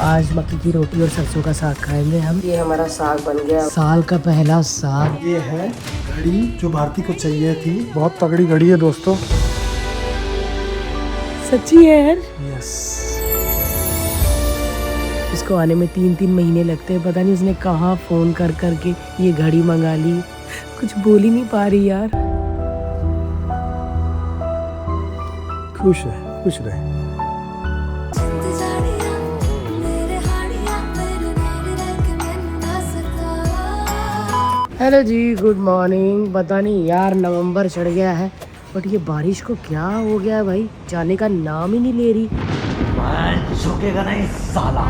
आज मक्की की रोटी और सरसों का साग खाएंगे हम। ये हमारा साग बन गया, साल का पहला साग। ये है घड़ी जो भारती को चाहिए थी, बहुत तगड़ी घड़ी है दोस्तों। सच्ची है यार। यस। इसको आने में 3-3 महीने लगते हैं। पता नहीं उसने कहाँ फोन कर करके ये घड़ी मंगा ली। कुछ बोल ही नहीं पा रही यार। खुश है, खुश रहे। हेलो जी, गुड मॉर्निंग। पता नहीं यार नवंबर चढ़ गया है, बट ये बारिश को क्या हो गया है भाई, जाने का नाम ही नहीं ले रही। झुकेगा नहीं साला।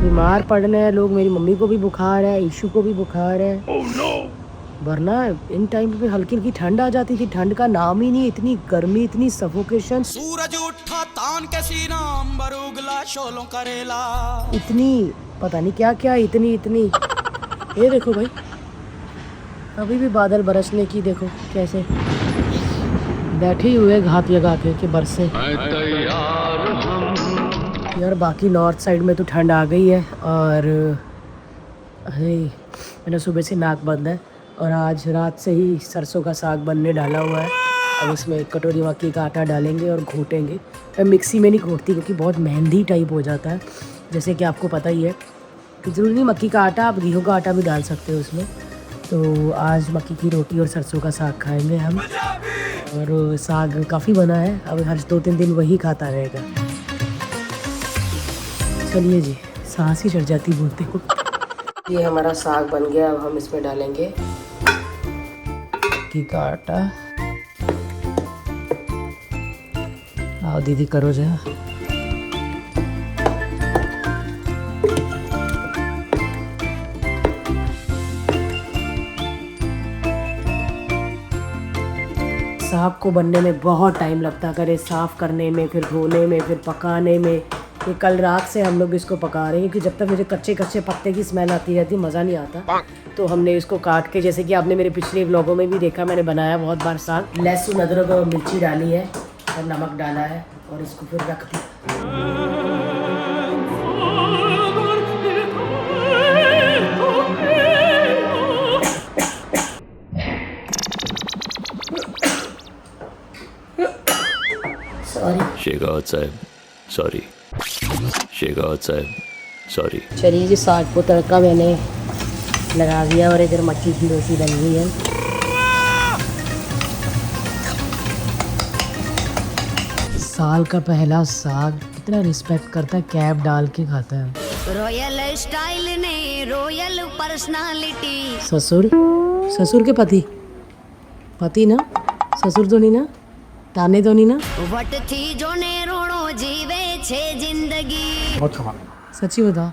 बीमार पड़ रहे हैं लोग। मेरी मम्मी को भी बुखार है, ईशू को भी बुखार है। वरना इन टाइम पे हल्की हल्की ठंड आ जाती थी, ठंड का नाम ही नहीं। इतनी गर्मी, इतनी सफोकेशन। सूरज उठा तान के सीना, अंबर उगला शोलों करेला। इतनी पता नहीं क्या क्या, इतनी ये देखो भाई, अभी भी बादल बरसने की देखो कैसे बैठे हुए घात लगा के बरसे। यार बाकी नॉर्थ साइड में तो ठंड आ गई है। और मैंने सुबह से नाक बंद है और आज रात से ही सरसों का साग बनने डाला हुआ है। अब इसमें एक कटोरी मक्की का आटा डालेंगे और घोटेंगे। मैं मिक्सी में नहीं घोटती क्योंकि बहुत मेहंदी टाइप हो जाता है, जैसे कि आपको पता ही है कि ज़रूरी नहीं मक्की का आटा, आप गेहूँ का आटा भी डाल सकते हो उसमें। तो आज मक्की की रोटी और सरसों का साग खाएंगे हम। और साग काफ़ी बना है, अब हर 2-3 दिन वही खाता रहेगा। चलिए जी, सांस ही चढ़ जाती बोलते को। ये हमारा साग बन गया। अब हम इसमें डालेंगे मक्की का आटा। आओ दीदी करो जरा। साग को बनने में बहुत टाइम लगता करे, साफ़ करने में, फिर धोने में, फिर पकाने में। ये कल रात से हम लोग इसको पका रहे हैं क्योंकि जब तक मुझे कच्चे कच्चे पत्ते की स्मेल आती रहती, मज़ा नहीं आता। तो हमने इसको काट के, जैसे कि आपने मेरे पिछले व्लॉगों में भी देखा, मैंने बनाया बहुत बार साग। लहसुन, अदरक और मिर्ची डाली है और नमक डाला है और इसको फिर रख दिया। शेखावत साहब सॉरी, शेखावत साहब सॉरी। चलिए जी, साग को तड़का मैंने लगा दिया और इधर मक्की की रोटी बन गई है। साल का पहला साग, कितना रिस्पेक्ट करता है, कैप डाल के खाता है। रॉयल स्टाइल ने रॉयल पर्सनालिटी। ससुर के पति ना, ससुर तो नहीं ना, ताने तो नहीं ना। वट थी जो ने रोणो जीवे छे जिंदगी। बहुत कमाल, सच्ची बता,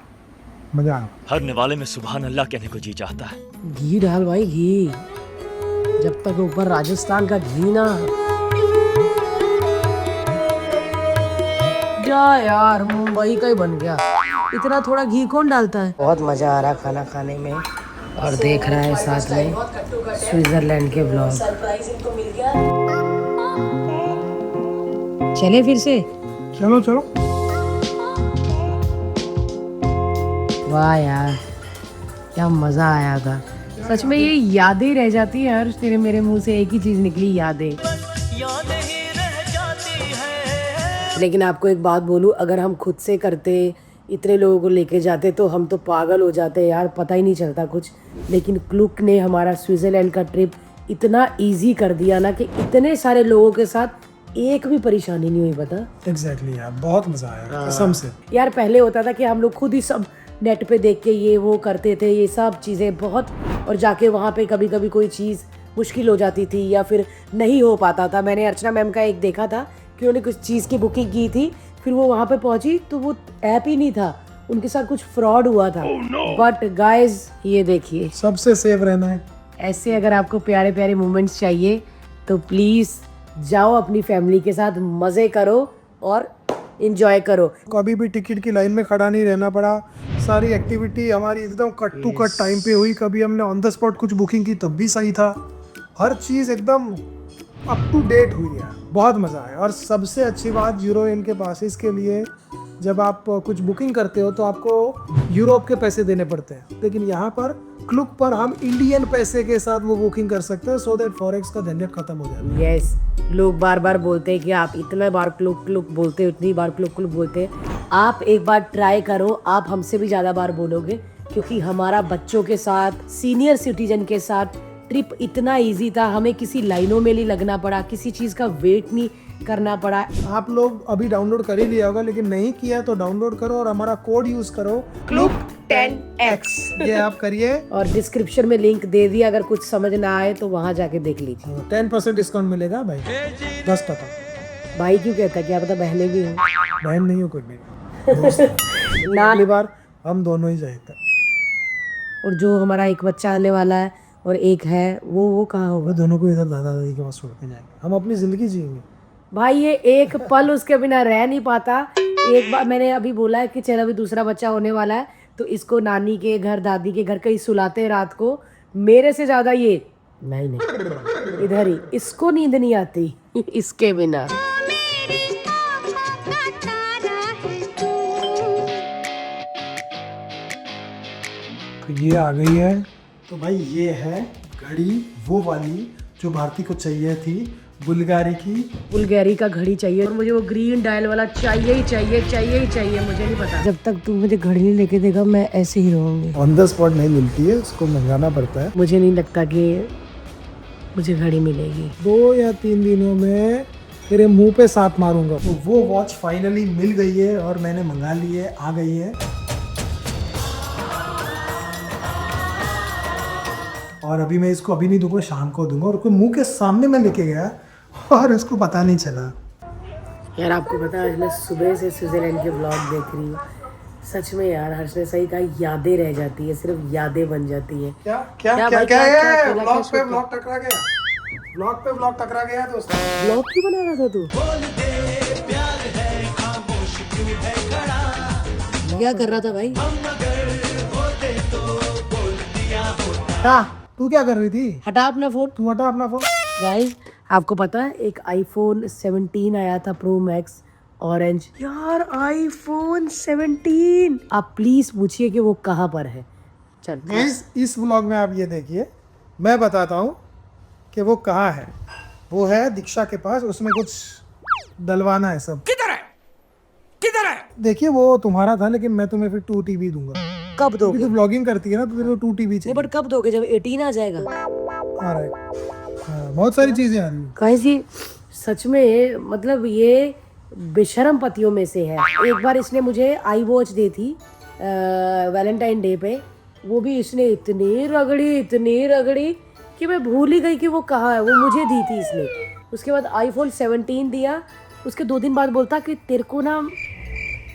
मजा आया। हर निवाले में सुभान अल्लाह कहने को जी चाहता है। घी डाल भाई, घी। जब तक ऊपर राजस्थान का घी ना। जा यार, मुंबई का ही बन गया। इतना थोड़ा घी कौन डालता है। बहुत मजा आ रहा खाना खाने में। और देख रहा है साथ में स्विट्जरलैंड के व्लॉग। सरप्राइज इनको मिल गया। चले फिर से, चलो चलो। वाह यार, क्या मजा आया था सच में। ये यादें रह जाती है यार, तेरे मेरे मुंह से एक ही चीज निकली, यादें। लेकिन आपको एक बात बोलूं, अगर हम खुद से करते, इतने लोगों को लेके जाते, तो हम तो पागल हो जाते यार, पता ही नहीं चलता कुछ। लेकिन क्लुक ने हमारा स्विट्जरलैंड का ट्रिप इतना इजी कर दिया ना कि इतने सारे लोगों के साथ एक भी परेशानी नहीं हुई। पता एग्जैक्टली यार, बहुत मजा आया कसम से। यार पहले होता था कि हम लोग खुद ही सब नेट पे देख के ये वो करते थे, ये सब चीज़ें बहुत। और जाके वहाँ पे कभी कभी कोई चीज़ मुश्किल हो जाती थी या फिर नहीं हो पाता था। मैंने अर्चना मैम का एक देखा था कि उन्होंने कुछ चीज़ की बुकिंग की थी, फिर वो वहाँ पे पहुँची तो वो ऐप ही नहीं था, उनके साथ कुछ फ्रॉड हुआ था। बट गाइज ये देखिए, सबसे सेफ रहना है। ऐसे अगर आपको प्यारे प्यारे मोमेंट्स चाहिए तो प्लीज़ जाओ अपनी फैमिली के साथ, मज़े करो और इंजॉय करो। कभी भी टिकट की लाइन में खड़ा नहीं रहना पड़ा। सारी एक्टिविटी हमारी एकदम कट टू कट टाइम पे हुई। कभी हमने ऑन द स्पॉट कुछ बुकिंग की तब भी सही था। हर चीज़ एकदम अप टू डेट हुई है। बहुत मज़ा आया। और सबसे अच्छी बात यूरो इनके पासेस के लिए जब आप कुछ बुकिंग करते हो तो आपको यूरोप के पैसे देने पड़ते हैं, लेकिन यहाँ पर क्लुक पर हम इंडियन पैसे के साथ वो बुकिंग कर सकते हैं, सो दैट फॉरेक्स का झंझट खत्म हो जाए। यस, लोग बार बार बोलते हैं कि आप इतना बार क्लुक क्लुक बोलते हो, इतनी बार क्लुक क्लुक बोलते हैं। आप एक बार ट्राई करो, आप हमसे भी ज़्यादा बार बोलोगे, क्योंकि हमारा बच्चों के साथ, सीनियर सिटीजन के साथ ट्रिप इतना इजी था, हमें किसी लाइनों में नहीं लगना पड़ा, किसी चीज़ का वेट नहीं करना पड़ा। आप लोग अभी डाउनलोड कर ही लिया होगा, लेकिन नहीं किया तो डाउनलोड करो और हमारा कोड यूज करो CLUK10X। ये आप करिए और डिस्क्रिप्शन में लिंक दे दिया, अगर कुछ समझ ना आए तो वहाँ जाके देख लीजिए। 10% डिस्काउंट मिलेगा भाई, 10%। भाई क्यों कहता है, क्या पता बहनें भी हों। बहन नहीं हो कोई मेरी दोस्त। ना, अगली बार हम दोनों ही जाएंगे। और जो हमारा एक बच्चा आने वाला है और एक है, वो कहाँ होगा? वो दोनों को इधर दादा दादी के पास छोड़ के जाएंगे, हम अपनी जिंदगी जिएंगे। भाई ये एक पल उसके बिना रह नहीं पाता। एक बार मैंने अभी बोला है कि चल अभी दूसरा बच्चा होने वाला है, तो इसको नानी के घर, दादी के घर कहीं सुलाते हैं रात को। मेरे से ज्यादा ये नहीं इधर ही, इसको नींद नहीं आती इसके बिना। तो ये आ गई है। तो भाई ये है घड़ी, वो वाली जो भारती को चाहिए थी, बुल्गारी की। बुल्गारी का घड़ी चाहिए, और मुझे वो ग्रीन डायल वाला चाहिए ही चाहिए, चाहिए ही चाहिए। मुझे नहीं पता, जब तक तू मुझे घड़ी नहीं लेके देगा मैं ऐसे ही रहूंगी। ऑन द स्पॉट नहीं मिलती है, उसको मंगाना पड़ता है। मुझे नहीं लगता कि मुझे घड़ी मिलेगी। 2 या 3 दिनों में तेरे मुंह पे सांप मारूंगा। तो वो वॉच फाइनली मिल गई है और मैंने मंगा ली है, आ गई है। और अभी मैं इसको अभी नहीं दूंगा, शाम को दूंगा। और कोई मुंह के सामने मैं लेके गया और इसको पता नहीं चला। यार आपको पता है, आज मैं सुबह से स्विट्जरलैंड के ब्लॉग देख रही हूँ। सच में यार, हर्ष ने सही कहा, यादें रह जाती है, सिर्फ यादें बन जाती है। क्या क्या क्या भाई, क्या क्या है? बोला, ब्लॉग क्या पे ब्लॉग टकरा गया, ब्लॉग पे ब्लॉग टकरा गया दोस्त। ब्लॉग क्यों बना रहा था तू? क्या कर रहा था भाई? हाँ, तू क्या कर रही थी? हटा अपना फोन। तू हटा अपना फोन। गाइस, आपको पता है एक आईफोन 17 आया था प्रो मैक्स ऑरेंज। यार आईफोन 17, आप प्लीज पूछिए कि वो कहाँ पर है। चल गाइस, इस व्लॉग में आप ये देखिए, मैं बताता हूँ कि वो कहाँ है। वो है दीक्षा के पास, उसमें कुछ डलवाना है सब। किधर है, किधर है? देखिए वो तुम्हारा था, लेकिन मैं तुम्हें फिर 2 TB दूंगा। कब दोगे? तू ब्लॉगिंग करती है ना, तो तेरे को 2 TB नहीं, चाहिए। बट कब दोगे? जब 18 आ जाएगा। हाँ, बहुत सारी चीजें आ रही हैं। गाइस ये सच में, मतलब ये बेशरम पतियों में से है। एक बार इसने मुझे आई वॉच दी थी वैलेंटाइन डे पे, वो भी इसने इतनी रगड़ी कि मैं भूल ही गई कि वो कहाँ है। वो मुझे दी थी इसने। उसके बाद आईफोन 17 दिया, उसके 2 दिन बाद बोलता कि तेरे को ना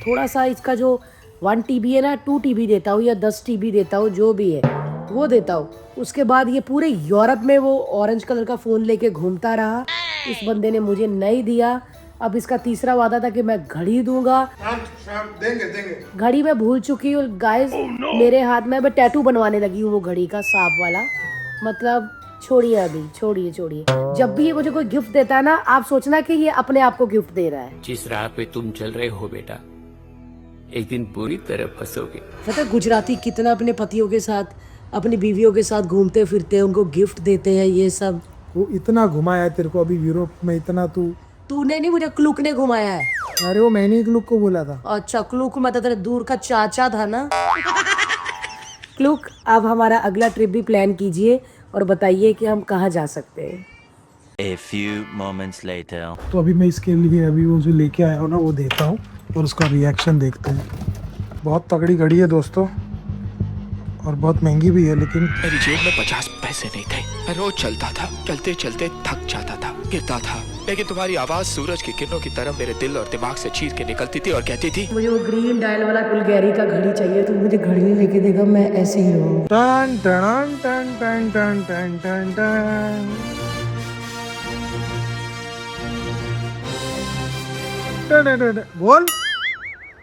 थोड़ा सा इसका जो 1 TB है ना, 2 TB देता हूँ या 10 TB देता हूँ, जो भी है वो देता हूँ। उसके बाद ये पूरे यूरोप में वो ऑरेंज कलर का फ़ोन लेके घूमता रहा। इस बंदे ने मुझे नहीं दिया। अब इसका तीसरा वादा था कि मैं घड़ी दूंगा। देंगे। घड़ी मैं भूल चुकी हूँ गाइस। मेरे हाथ में मैं टैटू बनवाने लगी हूँ वो घड़ी का, सांप वाला। मतलब छोड़िए अभी, छोड़िए। जब भी ये मुझे कोई गिफ्ट देता है ना, आप सोचना कि ये अपने आप को गिफ्ट दे रहा है। जिस राह पे तुम चल रहे हो बेटा, एक दिन पूरी तरह फंसोगे। पता है गुजराती कितना अपने पतियों के साथ, अपनी बीवियों के साथ घूमते फिरते हैं, उनको गिफ्ट देते हैं, ये सब। वो इतना घुमाया है तेरे को अभी यूरोप में, इतना तूने नहीं, मुझे क्लूक ने घुमाया है। अरे वो मैंने एक लुक को बोला था। अच्छा, क्लूक मतलब तेरे दूर का चाचा था ना। क्लूक, अब हमारा अगला ट्रिप भी प्लान कीजिए और बताइए कि हम कहाँ जा सकते हैं। A few moments later. तो अभी मैं इसके लिए अभी वो जो लेके आया हूँ ना, वो देता हूँ और उसका रिएक्शन देखते हैं। बहुत तगड़ी घड़ी है दोस्तों, और बहुत महंगी भी है, लेकिन मेरी जेब में 50 पैसे नहीं थे। मैं रोज चलता था, चलते चलते थक जाता था, गिरता था, लेकिन तुम्हारी आवाज सूरज की किरणों की तरह मेरे दिल और दिमाग से चीर के निकलती थी और कहती थी, मुझे वो ग्रीन डायल वाला बुल्गारी का घड़ी चाहिए। तो मुझे घड़ी नहीं लेके देगा, मैं ऐसे ही रहूँगा। टन टन टन टन टन टन टन टन टन। बोल,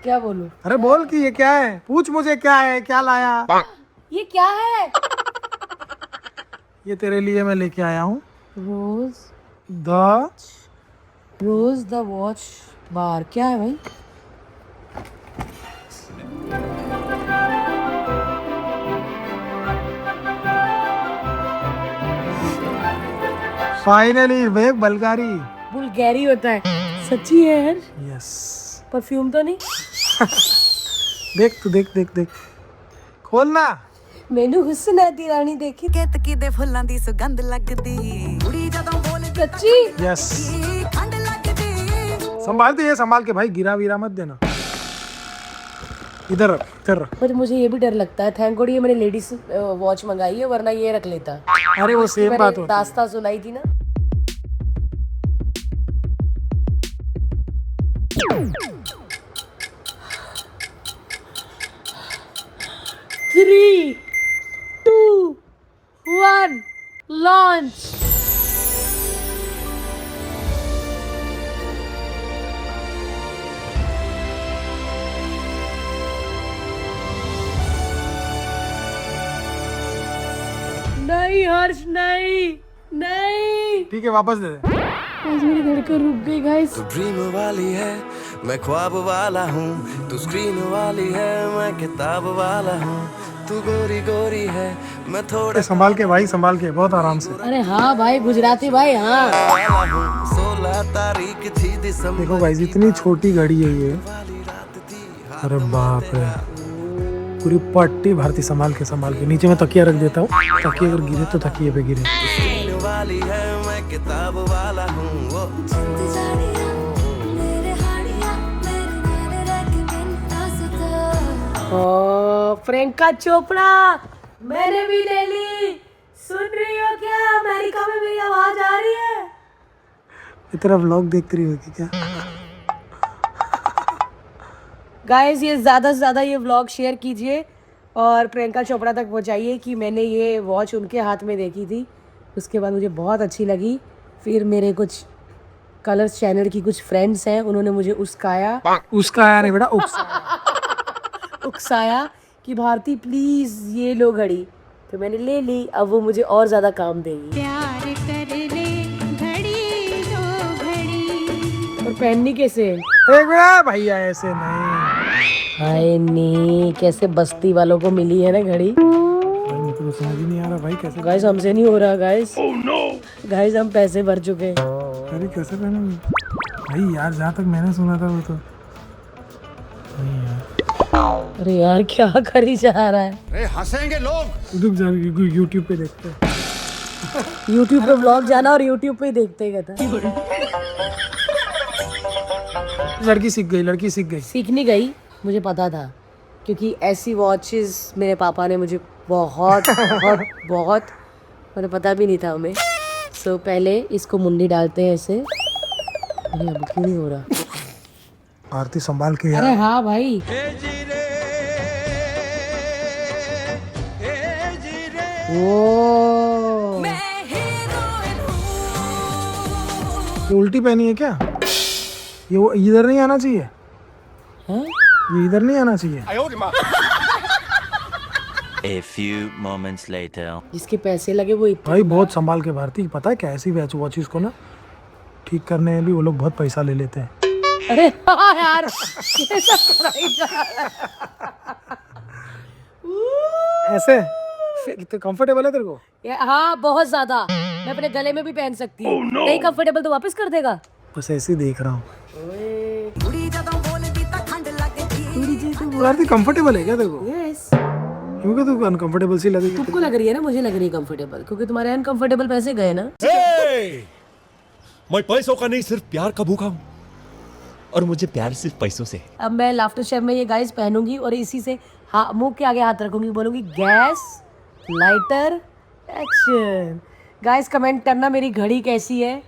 क्या बोलूं? अरे बोल कि ये क्या है, पूछ मुझे क्या है, क्या लाया। ये क्या है? ये तेरे लिए मैं लेके आया हूँ रोज द वॉच बार। क्या है भाई? फाइनली वे बल्गारी। बुल्गारी होता है सच्ची है यार। यस परफ्यूम तो नहीं? देख तू देख देख देख खोलना। मैनू हुस्न है दी रानी देखी केतकी दे फुल्लां दी सुगंध लगदी कुड़ी जदों बोलदी सच्ची। यस खंड लगदी संभालते ये संभाल के भाई, गिरा वीरा मत देना। इधर रख इधर रख। पर मुझे ये भी डर लगता है, थैंक गॉड ये मैंने लेडीज वॉच मंगाई है, वरना ये रख लेता। अरे वो सेम बात मैंने होती है। दास्तां सुनाई थी ना। Three, 2, 1, launch. नहीं हर्ष नहीं नहीं। ठीक है वापस दे दे। आज मेरी धड़कन रुक गई गाइस। तू ड्रीम वाली है मैं ख्वाब वाला हूँ, तू स्क्रीन वाली है मैं किताब वाला हूँ, तू गोरी गोरी है मैं थोड़ा संभाल के भाई, संभाल के, बहुत आराम से। अरे हाँ भाई गुजराती भाई हाँ। वाला हूँ। 16 तारीख थी दिसंबर देखो गाइस इतनी छोटी घड़ी है ये। वाली रात थी। अरे बाप रे, पूरी पट्टी भारती। संभाल के नीचे मैं तकिया रख देता हूँ ताकि अगर गिरे तो तकिए पे गिरे। स्क्रीन वाली है मैं किताब वाला हूँ वो। प्रियंका चोपड़ा मैंने भी ले ली। सुन रही हो क्या? अमेरिका में मेरी आवाज आ रही है। इतना व्लॉग देख रही होगी क्या? गाइस ये ज़्यादा से ज़्यादा ये व्लॉग शेयर कीजिए और प्रियंका चोपड़ा तक पहुंचाइए कि मैंने ये वॉच उनके हाथ में देखी थी, उसके बाद मुझे बहुत अच्छी लगी। फिर मेरे कुछ कलर्स चैनल की कुछ फ्रेंड्स हैं, उन्होंने मुझे उस्काया नहीं बेटा, उकसाया कि भारती प्लीज़ ये लो घड़ी, तो मैंने ले ली। अब वो मुझे और ज़्यादा काम देगी। प्यार कर ले घड़ी दो घड़ी। और पहननी कैसे? एक मिनट भैया, ऐसे नहीं। हाय नी, कैसे बस्ती वालों को मिली है ना घड़ी। भाई मुझे तो समझ ही नहीं आ रहा भाई कैसे। गाइस हमसे नहीं हो रहा गाइस। गाइस हम पैसे भर चुके हैं। अरे कैसे पहनूंगी भाई यार, जहाँ तक मैंने सुना था वो तो नहीं यार। अरे यार क्या करी जा रहा है। हंसेंगे लोग। रुक जा, यूट्यूब पे देखते हैं। यूट्यूब पे व्लॉग जाना और यूट्यूब पे ही देखते गए था। लड़की सीख गई। सीखनी गई, मुझे पता था क्योंकि ऐसी वॉचेस मेरे पापा ने मुझे बहुत बहुत बहुत, मुझे पता भी नहीं था हमें। सो पहले इसको मुंडी डालते हैं ऐसे। अरे अब क्यों नहीं हो रहा? आरती संभाल के यार। अरे हाँ भाई। वो ये उल्टी पहनी है क्या? ये वो इधर नहीं आना चाहिए। हैं? ये इधर नहीं आना चाहिए। A few moments later. जिसके पैसे लगे वो इतने। भाई बहुत संभाल के भारती, पता है क्या ऐसी वॉचेस को ना ठीक करने में भी वो लोग बहुत पैसा ले लेते हैं। अरे हाँ यार ये सब कराई जा रहा है। ऐसे तो कंफर्टेबल है तेरे को? हाँ बहुत ज्यादा, मैं अपने गले में भी पहन सकती हूँ। नहीं कंफर्टेबल तो वापस कर देगा। बस ऐसे ही देख रहा हूँ। कुड़ी जदों बोलदी तां खंड लगदी। भारती कंफर्टेबल है क्या तेरे को? यस। क्योंकि तू अनकंफर्टेबल सी लगी। तुमको लग रही है ना, मुझे लग रही है कंफर्टेबल, क्योंकि तुम्हारे अनकंफर्टेबल पैसे गए ना। मैं पैसों का नहीं सिर्फ प्यार का भूखा हूँ, और मुझे प्यार सिर्फ पैसों से। अब मैं लाफ्टर शेफ में ये गाइस पहनूंगी और इसी से हाँ मुंह के आगे हाथ रखूंगी, बोलूंगी gas lighter action. Guys comment करना मेरी घड़ी कैसी है।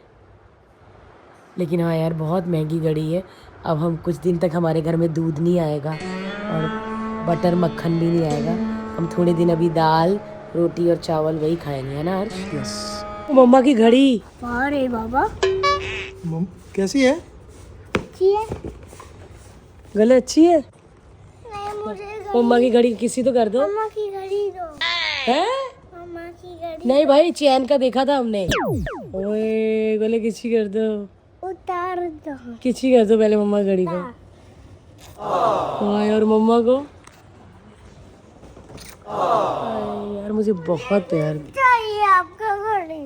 लेकिन हाँ यार बहुत महंगी घड़ी है। अब हम कुछ दिन तक हमारे घर में दूध नहीं आएगा और बटर मक्खन भी नहीं आएगा। हम थोड़े दिन अभी दाल रोटी और चावल वही खाएंगे, है ना हर्ष? यस। मम्मा की घड़ी अरे बाबा कैसी है? अच्छी है। गले अच्छी है। नहीं मुझे मम्मा की घड़ी किसी तो कर दो। मम्मा की घड़ी दो। हैं? मम्मा की घड़ी नहीं भाई चैन का देखा था हमने। ओए गले किसी कर दो, उतार दो। किसी कर दो पहले मम्मा घड़ी को। ओए और मम्मा को यार मुझे बहुत प्यार चाहिए आपका घड़ी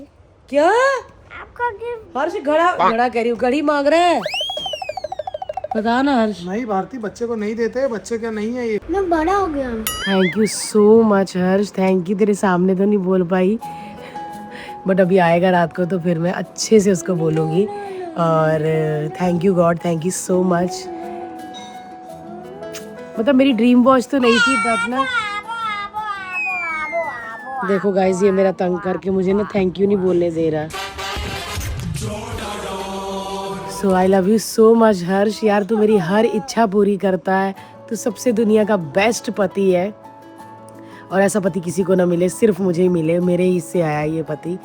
क्या आपका गिफ्ट हर्ष घड़ा घड़ा कह रही हूँ घड़ी मांग रहा है बता ना हर्ष नहीं भारती बच्चे को नहीं देते, बच्चे क्या नहीं है ये। मैं बड़ा हो गया हूँ। Thank you so much Harsh thank you तेरे सामने तो नहीं बोल पाई बट अभी आएगा रात को तो फिर मैं अच्छे से उसको बोलूँगी और thank you God thank you so much मतलब मेरी ड्रीम वॉच तो नहीं थी बट ना देखो गाइस ये मेरा तंग करके मुझे ना थैंक यू नहीं बोलने दे रहा so I love you so much Harsh यार तू मेरी हर इच्छा पूरी करता है तू सबसे दुनिया का बेस्ट पति है और ऐसा पति किसी को ना मिले सिर्फ मुझे ही मिले मेरे ही से आया ये पति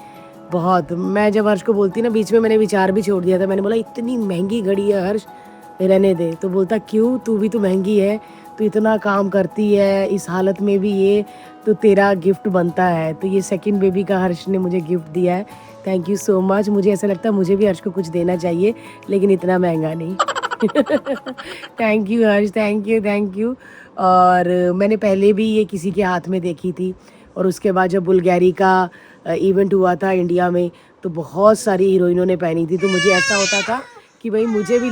बहुत मैं जब हर्ष को बोलती ना बीच में मैंने विचार भी छोड़ दिया था मैंने बोला इतनी महंगी घड़ी है हर्ष रहने दे तो बोलता क्यों तू भी तो महंगी है तू इतना काम करती है इस हालत में भी ये तो तेरा गिफ्ट बनता है तो ये सेकंड बेबी का हर्ष ने मुझे गिफ्ट दिया है थैंक यू सो मच मुझे ऐसा लगता है मुझे भी हर्ष को कुछ देना चाहिए लेकिन इतना महंगा नहीं thank you Harsh thank you और मैंने पहले भी ये किसी के हाथ में देखी थी और उसके बाद जब बुल्गारी का इवेंट हुआ था इंडिया में तो बहुत सारी हीरोइनों ने पहनी थी तो मुझे ऐसा होता था कि भाई मुझे भी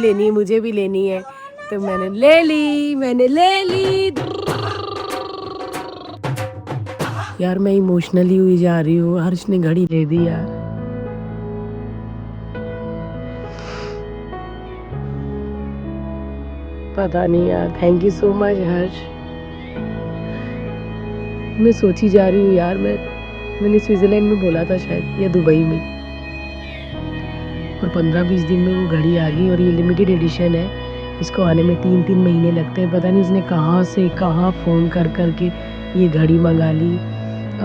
लेनी है तो मैंने ले ली यार मैं इमोशनली हुई जा रही हूँ हर्ष ने घड़ी ले दी यार पता नहीं यार थैंक यू सो मच हर्ष मैं सोची जा रही हूँ यार मैंने स्विट्जरलैंड में बोला था शायद या दुबई में और 15-20 दिन में वो घड़ी आ गई और ये लिमिटेड एडिशन है इसको आने में 3 महीने लगते हैं पता नहीं उसने कहाँ से कहाँ फ़ोन कर के ये घड़ी मंगा ली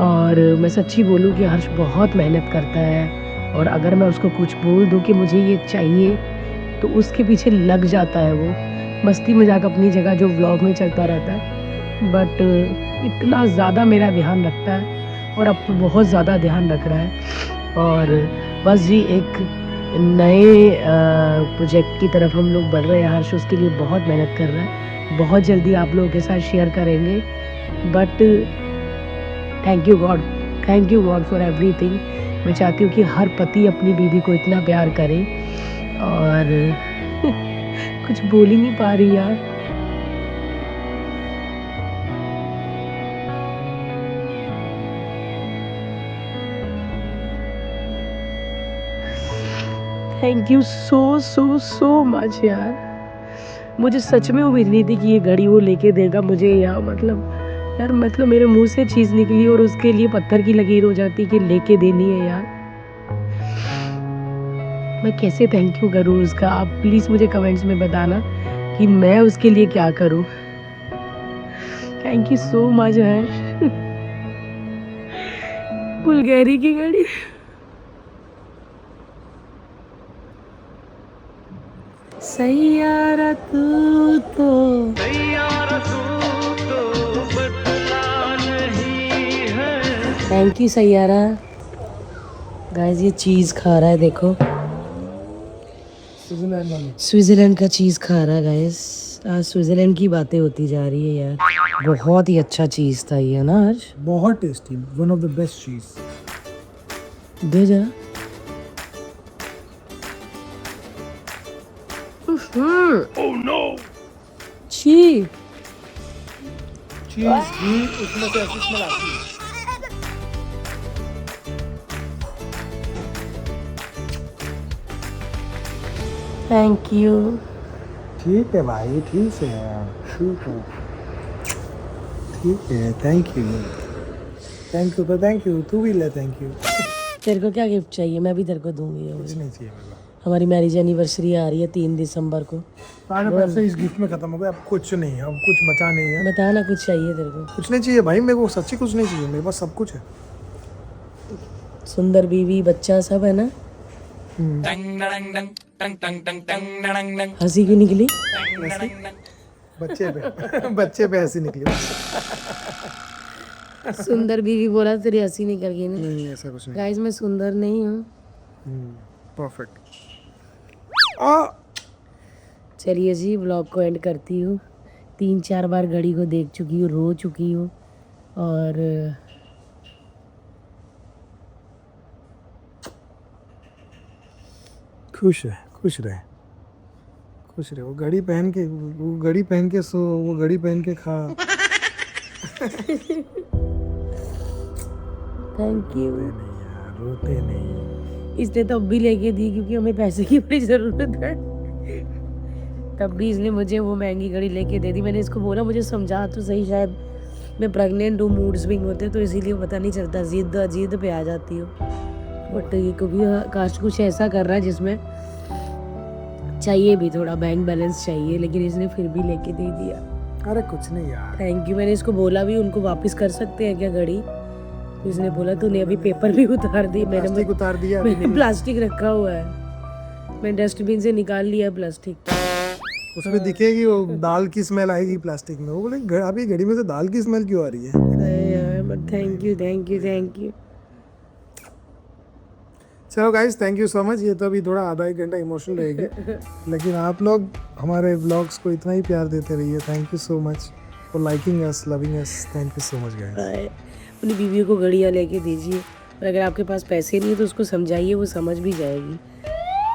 और मैं सच्ची बोलूँ कि हर्ष बहुत मेहनत करता है और अगर मैं उसको कुछ बोल दूँ कि मुझे ये चाहिए तो उसके पीछे लग जाता है वो मस्ती मजाक अपनी जगह जो व्लॉग में चलता रहता है बट इतना ज़्यादा मेरा ध्यान रखता है और अब तो बहुत ज़्यादा ध्यान रख रहा है और बस जी एक नए प्रोजेक्ट की तरफ हम लोग बढ़ रहे हैं हर्ष उसके लिए बहुत मेहनत कर रहा है बहुत जल्दी आप लोगों के साथ शेयर करेंगे but thank you God for everything मैं चाहती हूँ कि हर पति अपनी बीवी को इतना प्यार करे और कुछ बोल ही नहीं पा रही यार थैंक यू सो मच यार मुझे सच में उम्मीद नहीं थी कि ये घड़ी वो लेके देगा मुझे यार मतलब मेरे मुंह से चीज़ निकली और उसके लिए पत्थर की लकीर हो जाती कि लेके देनी है यार मैं कैसे थैंक यू करूँ उसका आप प्लीज़ मुझे कमेंट्स में बताना कि मैं उसके लिए क्या करूँ thank you so much Harsh Bulgari की घड़ी सैयारा तू तो थैंक यू सैयारा गाइस ये चीज़ खा रहा है देखो स्विट्जरलैंड का चीज़ खा रहा है गाइस आज स्विट्जरलैंड की बातें होती जा रही है यार बहुत ही अच्छा चीज़ था ये ना आज बहुत tasty one of the best चीज दे जा छी चीज घी उसमें से ऐसी स्मेल आती है थैंक यू ठीक है भाई ठीक है थैंक यू तू भी ले थैंक यू तेरे को क्या गिफ्ट चाहिए मैं भी तेरे को दूंगी कुछ नहीं चाहिए मेरे हमारी मैरिज एनिवर्सरी आ रही है 3 दिसंबर को सारे पैसे इस गिफ्ट में खत्म हो गए अब कुछ नहीं है अब कुछ बचा नहीं है बता ना कुछ चाहिए तेरे को कुछ नहीं चाहिए भाई मेरे को सच्ची कुछ नहीं चाहिए मेरे पास सब कुछ है सुंदर बीवी बच्चा सब है ना हंसी क्यों निकली बच्चे पे ऐसे निकले सुंदर बीवी बोला तेरी हंसी निकल गई ना नहीं ऐसा कुछ नहीं गाइस मैं सुंदर नहीं हूँ परफेक्ट चलिए जी ब्लॉग को एंड करती हूँ 3-4 बार घड़ी को देख चुकी हूँ रो चुकी हूँ और खुश है, खुश रहे, खुश रहे। वो घड़ी पहन के सो, वो घड़ी पहन के खा। Thank you. नहीं यार, रोते नहीं। इसने तब भी लेके दी क्योंकि हमें पैसे की बड़ी ज़रूरत है, तब भी इसने मुझे वो महंगी घड़ी लेके दे दी। मैंने इसको बोला मुझे समझा तो सही, शायद मैं प्रेग्नेंट हूँ, मूड स्विंग होते तो इसीलिए पता नहीं चलता, जिद पे आ जाती हूँ। बट ये क्योंकि काश कुछ ऐसा कर रहा है जिसमें चाहिए भी, थोड़ा बैंक बैलेंस चाहिए, लेकिन इसने फिर भी लेके दे दिया। अरे कुछ नहीं यार। Thank you. मैंने इसको बोला भी उनको वापस कर सकते हैं क्या घड़ी, तो इसने बोला तूने अभी पेपर भी उतार दी। प्लास्टिक उतार दिया। मैंने प्लास्टिक रखा हुआ है, मैं डस्टबिन से निकाल लिया प्लास्टिक। उसमें दिखेगी वो दाल की स्मेल आएगी प्लास्टिक में। वो बोले अभी घड़ी में से दाल की स्मेल क्यों आ रही है? अरे यार, but thank you thank you thank you. चलो guys, thank you so much. ये तो अभी थोड़ा आधा एक घंटा इमोशनल रहेगी, लेकिन आप लोग हमारे व्लॉग्स को इतना ही प्यार देते रहिए। Thank you so much for liking us, loving us. Thank you so much guys. अपनी बीवी को घड़ियाँ लेके दीजिए, और अगर आपके पास पैसे नहीं है तो उसको समझाइए, वो समझ भी जाएगी।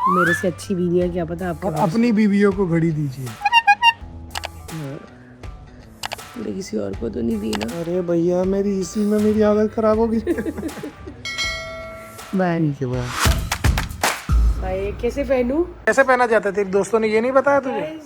मेरे से अच्छी बीवी है क्या पता आपको। और अपनी बीवियों को घड़ी दीजिए। पूरे किसी और को तो नहीं दी ना। अरे भैया, मेरी इसी में मेरी हालत खराब होगी। बाय। ठीक है, बाय। भाई कैसे पहनूं? कैसे पहना जाता है? तेरे दोस्तों ने ये नहीं बताया तुझे?